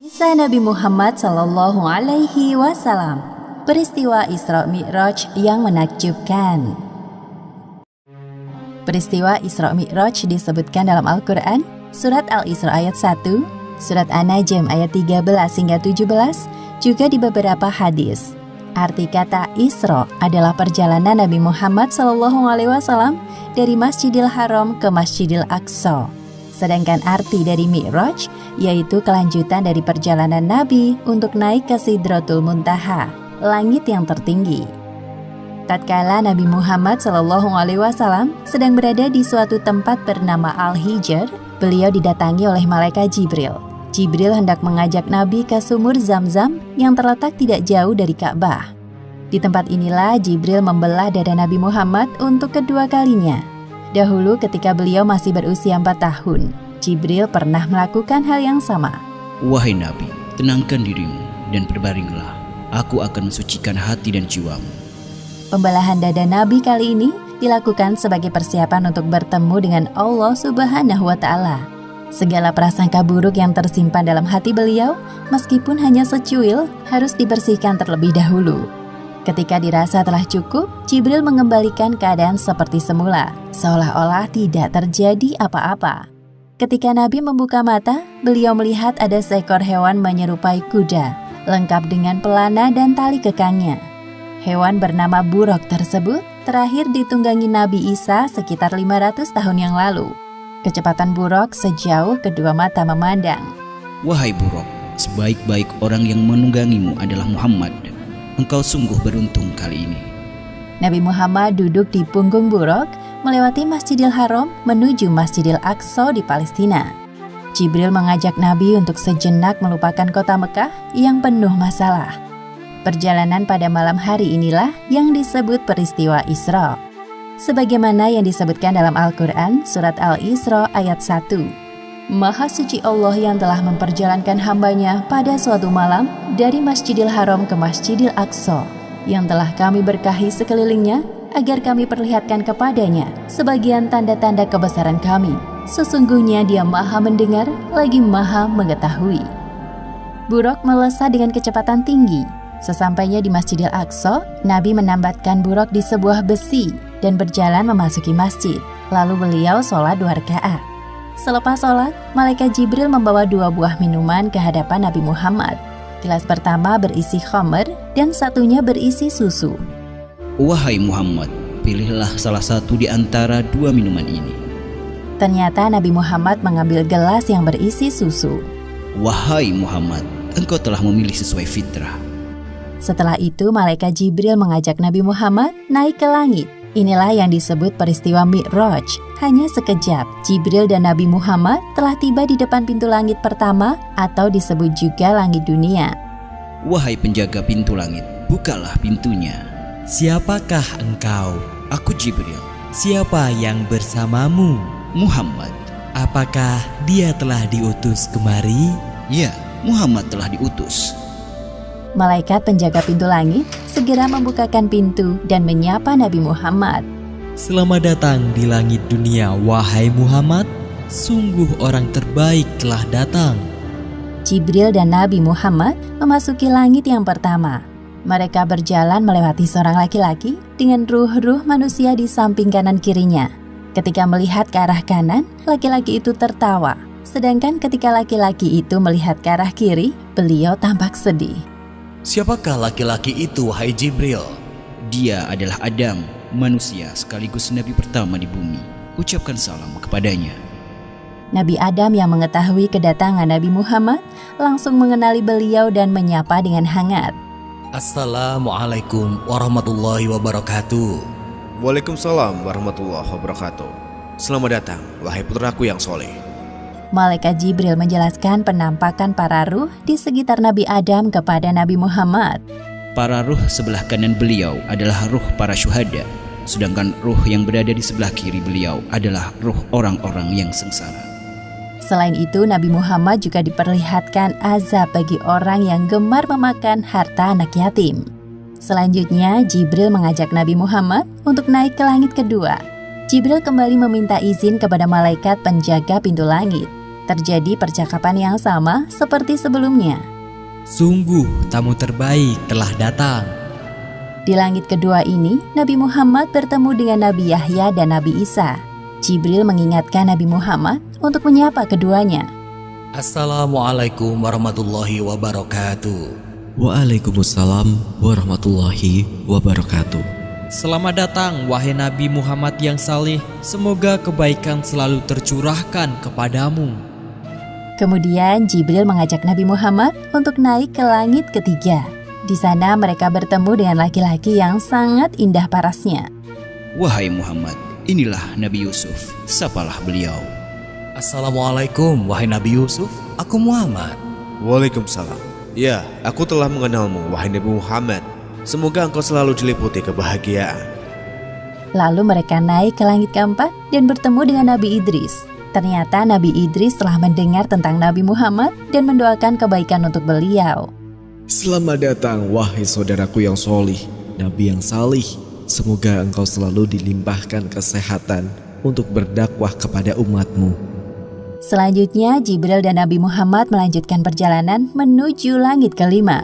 Kisah Nabi Muhammad Sallallahu Alaihi Wasallam, peristiwa Isra Mi'raj yang menakjubkan. Peristiwa Isra Mi'raj disebutkan dalam Al-Quran, Surat Al-Isra ayat 1, Surat An-Najm ayat 13 hingga 17, juga di beberapa hadis. Arti kata Isra adalah perjalanan Nabi Muhammad Sallallahu Alaihi Wasallam dari Masjidil Haram ke Masjidil Aqsa. Sedangkan arti dari Mi'raj yaitu kelanjutan dari perjalanan Nabi untuk naik ke Sidratul Muntaha, langit yang tertinggi. Tatkala Nabi Muhammad SAW sedang berada di suatu tempat bernama Al-Hijr, beliau didatangi oleh malaikat Jibril. Jibril hendak mengajak Nabi ke sumur Zam-Zam yang terletak tidak jauh dari Ka'bah. Di tempat inilah Jibril membelah dada Nabi Muhammad untuk kedua kalinya. Dahulu ketika beliau masih berusia 4 tahun, Jibril pernah melakukan hal yang sama. Wahai Nabi, tenangkan dirimu dan berbaringlah. Aku akan mensucikan hati dan jiwamu. Pembelahan dada Nabi kali ini dilakukan sebagai persiapan untuk bertemu dengan Allah Subhanahu wa Ta'ala. Segala prasangka buruk yang tersimpan dalam hati beliau, meskipun hanya secuil, harus dibersihkan terlebih dahulu. Ketika dirasa telah cukup, Jibril mengembalikan keadaan seperti semula, seolah-olah tidak terjadi apa-apa. Ketika Nabi membuka mata, beliau melihat ada seekor hewan menyerupai kuda, lengkap dengan pelana dan tali kekangnya. Hewan bernama buruk tersebut terakhir ditunggangi Nabi Isa sekitar 500 tahun yang lalu. Kecepatan buruk sejauh kedua mata memandang. Wahai buruk, sebaik-baik orang yang menunggangimu adalah Muhammad. Engkau sungguh beruntung kali ini. Nabi Muhammad duduk di punggung buruk, melewati Masjidil Haram menuju Masjidil Aqsa di Palestina. Jibril mengajak Nabi untuk sejenak melupakan kota Mekah yang penuh masalah. Perjalanan pada malam hari inilah yang disebut peristiwa Isra. Sebagaimana yang disebutkan dalam Al-Quran, Surat Al-Isra ayat 1. Maha suci Allah yang telah memperjalankan hambanya pada suatu malam dari Masjidil Haram ke Masjidil Aqsa, yang telah kami berkahi sekelilingnya agar kami perlihatkan kepadanya sebagian tanda-tanda kebesaran kami. Sesungguhnya Dia Maha mendengar lagi Maha mengetahui. Buruk melesat dengan kecepatan tinggi. Sesampainya di Masjidil Aqsa, Nabi menambatkan buruk di sebuah besi dan berjalan memasuki masjid. Lalu beliau sholat 2 rakaat. Selepas sholat, malaikat Jibril membawa 2 buah minuman ke hadapan Nabi Muhammad. Gelas pertama berisi khamr dan satunya berisi susu. Wahai Muhammad, pilihlah salah satu di antara 2 minuman ini. Ternyata Nabi Muhammad mengambil gelas yang berisi susu. Wahai Muhammad, engkau telah memilih sesuai fitrah. Setelah itu, malaikat Jibril mengajak Nabi Muhammad naik ke langit. Inilah yang disebut peristiwa Mi'raj. Hanya sekejap, Jibril dan Nabi Muhammad telah tiba di depan pintu langit pertama atau disebut juga langit dunia. Wahai penjaga pintu langit, bukalah pintunya. Siapakah engkau? Aku Jibril. Siapa yang bersamamu? Muhammad. Apakah dia telah diutus kemari? Ya, Muhammad telah diutus. Malaikat penjaga pintu langit segera membukakan pintu dan menyapa Nabi Muhammad. Selamat datang di langit dunia, wahai Muhammad. Sungguh orang terbaik telah datang. Jibril dan Nabi Muhammad memasuki langit yang pertama. Mereka berjalan melewati seorang laki-laki dengan ruh-ruh manusia di samping kanan kirinya. Ketika melihat ke arah kanan, laki-laki itu tertawa. Sedangkan ketika laki-laki itu melihat ke arah kiri, beliau tampak sedih. Siapakah laki-laki itu, wahai Jibril? Dia adalah Adam, manusia sekaligus nabi pertama di bumi. Ucapkan salam kepadanya. Nabi Adam yang mengetahui kedatangan Nabi Muhammad langsung mengenali beliau dan menyapa dengan hangat. Assalamualaikum warahmatullahi wabarakatuh. Waalaikumsalam warahmatullahi wabarakatuh. Selamat datang, wahai putraku yang soleh. Malaikat Jibril menjelaskan penampakan para ruh di sekitar Nabi Adam kepada Nabi Muhammad. Para ruh sebelah kanan beliau adalah ruh para syuhada, sedangkan ruh yang berada di sebelah kiri beliau adalah ruh orang-orang yang sengsara. Selain itu, Nabi Muhammad juga diperlihatkan azab bagi orang yang gemar memakan harta anak yatim. Selanjutnya, Jibril mengajak Nabi Muhammad untuk naik ke langit kedua. Jibril kembali meminta izin kepada malaikat penjaga pintu langit. Terjadi percakapan yang sama seperti sebelumnya. Sungguh tamu terbaik telah datang. Di langit kedua ini, Nabi Muhammad bertemu dengan Nabi Yahya dan Nabi Isa. Jibril mengingatkan Nabi Muhammad untuk menyapa keduanya. Assalamualaikum warahmatullahi wabarakatuh. Waalaikumsalam warahmatullahi wabarakatuh. Selamat datang wahai Nabi Muhammad yang saleh. Semoga kebaikan selalu tercurahkan kepadamu. Kemudian Jibril mengajak Nabi Muhammad untuk naik ke langit ketiga. Di sana mereka bertemu dengan laki-laki yang sangat indah parasnya. Wahai Muhammad, inilah Nabi Yusuf, sapalah beliau. Assalamualaikum wahai Nabi Yusuf, aku Muhammad. Waalaikumsalam. Ya, aku telah mengenalmu, wahai Nabi Muhammad. Semoga engkau selalu diliputi kebahagiaan. Lalu mereka naik ke langit keempat dan bertemu dengan Nabi Idris. Ternyata Nabi Idris telah mendengar tentang Nabi Muhammad dan mendoakan kebaikan untuk beliau. Selamat datang wahai saudaraku yang solih, Nabi yang salih. Semoga engkau selalu dilimpahkan kesehatan untuk berdakwah kepada umatmu. Selanjutnya Jibril dan Nabi Muhammad melanjutkan perjalanan menuju langit kelima.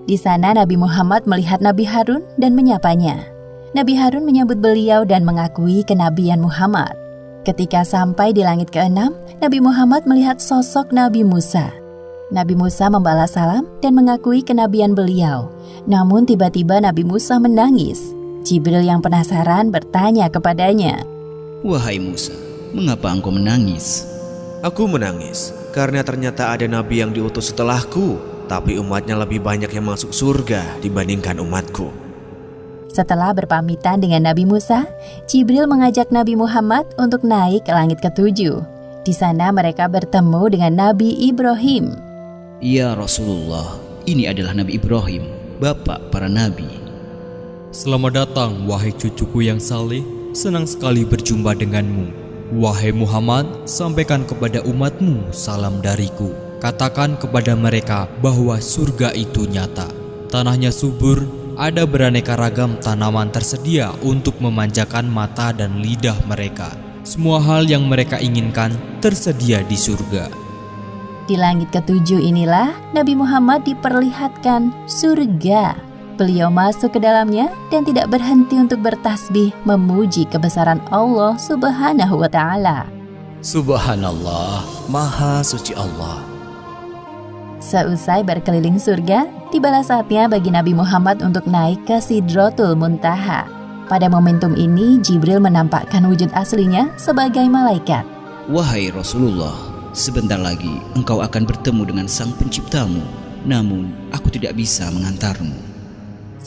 Di sana Nabi Muhammad melihat Nabi Harun dan menyapanya. Nabi Harun menyambut beliau dan mengakui kenabian Muhammad. Ketika sampai di langit keenam, Nabi Muhammad melihat sosok Nabi Musa. Nabi Musa membalas salam dan mengakui kenabian beliau. Namun tiba-tiba Nabi Musa menangis. Jibril yang penasaran bertanya kepadanya, Wahai Musa, mengapa engkau menangis? Aku menangis karena ternyata ada nabi yang diutus setelahku, tapi umatnya lebih banyak yang masuk surga dibandingkan umatku. Setelah berpamitan dengan Nabi Musa, Jibril mengajak Nabi Muhammad untuk naik ke langit ketujuh. Di sana mereka bertemu dengan Nabi Ibrahim. Ya Rasulullah, ini adalah Nabi Ibrahim, bapak para nabi. Selamat datang wahai cucuku yang saleh. Senang sekali berjumpa denganmu. Wahai Muhammad, sampaikan kepada umatmu salam dariku. Katakan kepada mereka bahwa surga itu nyata. Tanahnya subur, ada beraneka ragam tanaman tersedia untuk memanjakan mata dan lidah mereka. Semua hal yang mereka inginkan tersedia di surga. Di langit ketujuh inilah Nabi Muhammad diperlihatkan surga. Beliau masuk ke dalamnya dan tidak berhenti untuk bertasbih memuji kebesaran Allah Subhanahu wa Ta'ala. Subhanallah, Maha Suci Allah. Seusai berkeliling surga, tibalah saatnya bagi Nabi Muhammad untuk naik ke Sidratul Muntaha. Pada momentum ini, Jibril menampakkan wujud aslinya sebagai malaikat. Wahai Rasulullah, sebentar lagi engkau akan bertemu dengan sang penciptamu. Namun, aku tidak bisa mengantarmu.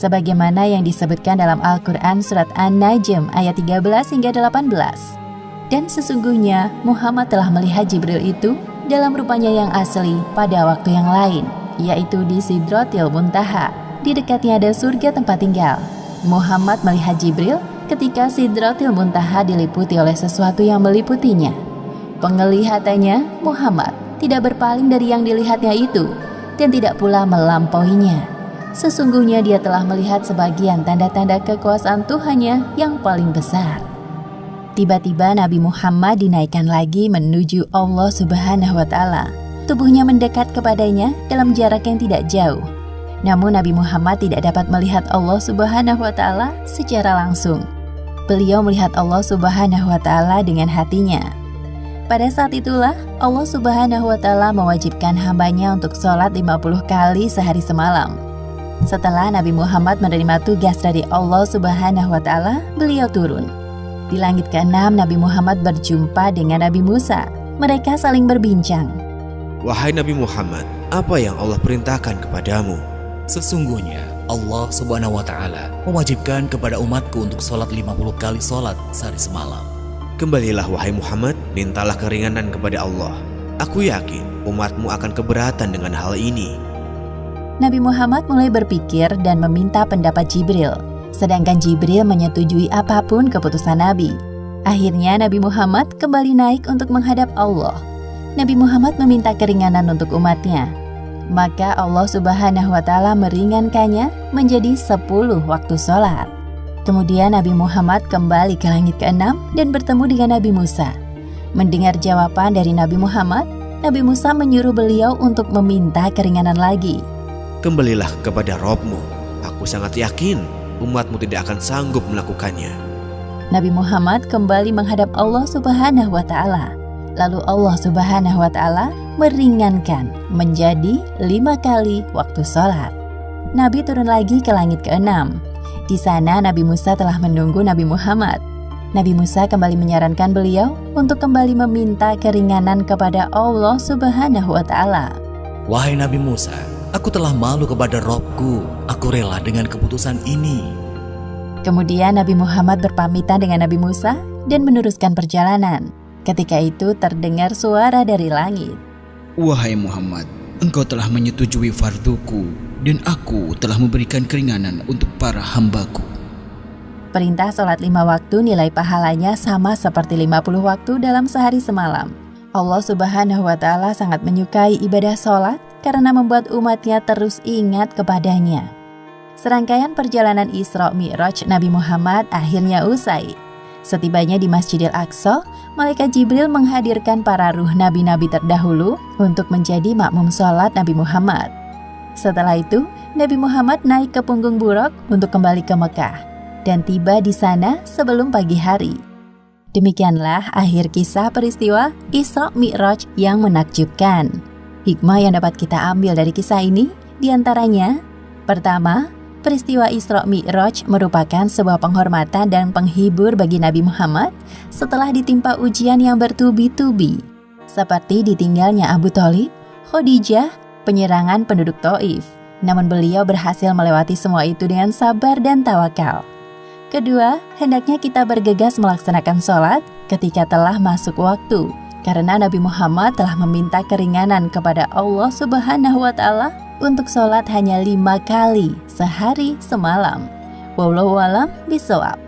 Sebagaimana yang disebutkan dalam Al-Quran surat An-Najm ayat 13 hingga 18. Dan sesungguhnya Muhammad telah melihat Jibril itu dalam rupanya yang asli pada waktu yang lain, yaitu di Sidratil Muntaha. Di dekatnya ada surga tempat tinggal. Muhammad melihat Jibril ketika Sidratil Muntaha diliputi oleh sesuatu yang meliputinya. Penglihatannya, Muhammad tidak berpaling dari yang dilihatnya itu dan tidak pula melampauinya. Sesungguhnya dia telah melihat sebagian tanda-tanda kekuasaan Tuhannya yang paling besar. Tiba-tiba Nabi Muhammad dinaikkan lagi menuju Allah Subhanahu wa Ta'ala. Tubuhnya mendekat kepadanya dalam jarak yang tidak jauh. Namun Nabi Muhammad tidak dapat melihat Allah Subhanahu wa Ta'ala secara langsung. Beliau melihat Allah Subhanahu wa Ta'ala dengan hatinya. Pada saat itulah Allah Subhanahu wa Ta'ala mewajibkan hambanya untuk sholat 50 kali sehari semalam. Setelah Nabi Muhammad menerima tugas dari Allah Subhanahu wa Ta'ala, beliau turun. Di langit ke-6, Nabi Muhammad berjumpa dengan Nabi Musa. Mereka saling berbincang. Wahai Nabi Muhammad, apa yang Allah perintahkan kepadamu? Sesungguhnya Allah Subhanahu wa Ta'ala mewajibkan kepada umatku untuk sholat 50 kali sholat sehari semalam. Kembalilah wahai Muhammad, mintalah keringanan kepada Allah. Aku yakin umatmu akan keberatan dengan hal ini. Nabi Muhammad mulai berpikir dan meminta pendapat Jibril, sedangkan Jibril menyetujui apapun keputusan Nabi. Akhirnya Nabi Muhammad kembali naik untuk menghadap Allah. Nabi Muhammad meminta keringanan untuk umatnya. Maka Allah Subhanahu wa Ta'ala meringankannya menjadi 10 waktu sholat. Kemudian Nabi Muhammad kembali ke langit ke-6 dan bertemu dengan Nabi Musa. Mendengar jawaban dari Nabi Muhammad, Nabi Musa menyuruh beliau untuk meminta keringanan lagi. Kembalilah kepada Robmu. Aku sangat yakin umatmu tidak akan sanggup melakukannya. Nabi Muhammad kembali menghadap Allah Subhanahu wa Ta'ala. Lalu Allah Subhanahu wa Ta'ala meringankan menjadi 5 kali waktu sholat. Nabi turun lagi ke langit ke-6. Di sana Nabi Musa telah menunggu Nabi Muhammad. Nabi Musa kembali menyarankan beliau untuk kembali meminta keringanan kepada Allah Subhanahu wa Ta'ala. Wahai Nabi Musa, aku telah malu kepada Robku. Aku rela dengan keputusan ini. Kemudian Nabi Muhammad berpamitan dengan Nabi Musa dan meneruskan perjalanan. Ketika itu terdengar suara dari langit. Wahai Muhammad, engkau telah menyetujui farduku dan aku telah memberikan keringanan untuk para hambaku. Perintah sholat 5 waktu nilai pahalanya sama seperti 50 waktu dalam sehari semalam. Allah Subhanahu wa Ta'ala sangat menyukai ibadah sholat karena membuat umatnya terus ingat kepadanya. Serangkaian perjalanan Isra Mi'raj Nabi Muhammad akhirnya usai. Setibanya di Masjidil Aqsa, Malaikat Jibril menghadirkan para ruh nabi-nabi terdahulu untuk menjadi makmum sholat Nabi Muhammad. Setelah itu, Nabi Muhammad naik ke punggung buraq untuk kembali ke Mekah dan tiba di sana sebelum pagi hari. Demikianlah akhir kisah peristiwa Isra Mi'raj yang menakjubkan. Hikmah yang dapat kita ambil dari kisah ini diantaranya: pertama, peristiwa Isra Mi'raj merupakan sebuah penghormatan dan penghibur bagi Nabi Muhammad setelah ditimpa ujian yang bertubi-tubi, seperti ditinggalnya Abu Thalib, Khadijah, penyerangan penduduk Taif. Namun beliau berhasil melewati semua itu dengan sabar dan tawakal. Kedua, hendaknya kita bergegas melaksanakan sholat ketika telah masuk waktu, karena Nabi Muhammad telah meminta keringanan kepada Allah Subhanahu wa Ta'ala untuk sholat hanya 5 kali sehari semalam. Wallahu a'lam bishawab.